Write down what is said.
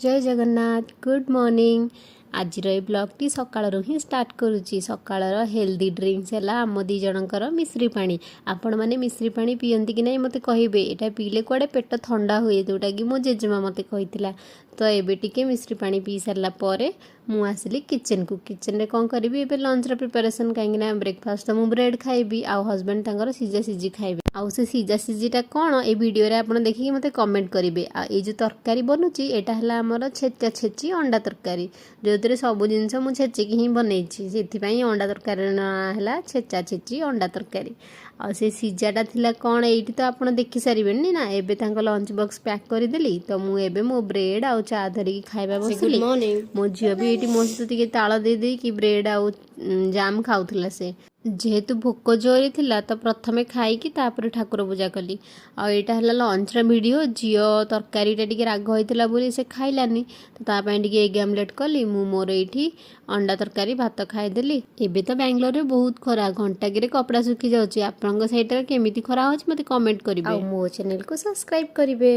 जय Jagannath good morning. आज blog सकाळ ही स्टार्ट करुच्ची। सकाळ हेल्दी ड्रिंक्स है आम दी जनकर मिश्री पानी। आपण मैंने मिश्री पानी पीती कि नहीं मत कहे। यहाँ पीले कुआड़े पेट ठंडा हुए जोटा कि मो जेजेमा मत कही। तो ये टिके मिश्री पानी पी सारापर मु आसली किचन को। किचन रे कौन करी ए लंच प्रिपरेशन कहीं ब्रेकफास्ट तो मुझे ब्रेड खाइबी आउ हजबैंड तांकर सीजा सीझी खाइबे। आउ से सीजा सीझीटा कौन ए वीडियो रे आपण देखिए मते कमेंट करेंगे। आ जो तरकारी बनूची एटा है आमर छेचा छेची अंडा तरकारी जो सब जिनस मुझे छेचिकी ही बनई से अंडा तरकारी ना है छेचा छेची अंडा तरकारी। आ से सीजाटा थिला कौन एठी तो आपण देखि सारिबेनी ना। एबे तांको लंच बॉक्स पैक करदेली तो मुझे मो ब्रेड आउ चा धरिकी खाइबा बसली। मो झील भी ये मो सहित ताल दे कि ब्रेड आउ जाम खाऊला से जेहेतु भोक जोरी थिला तो प्रथमे खाई तापर ठाकुर पूजा कली। आईटा है लंच वीडियो झील तरकारीटा टी राग होता बोली से खाइलानी तो तापाई एग आमलेट कली। मु मोर ये अंडा तरकारी भात खाईदेली। एबे तो बेंगलोर रे बहुत खरा घंटाके कपड़ा सुखी जाऊँगी। आपन साइड केमी खरा हो मत कमेंट करेंगे। मो चैनल को सब्सक्राइब करेंगे।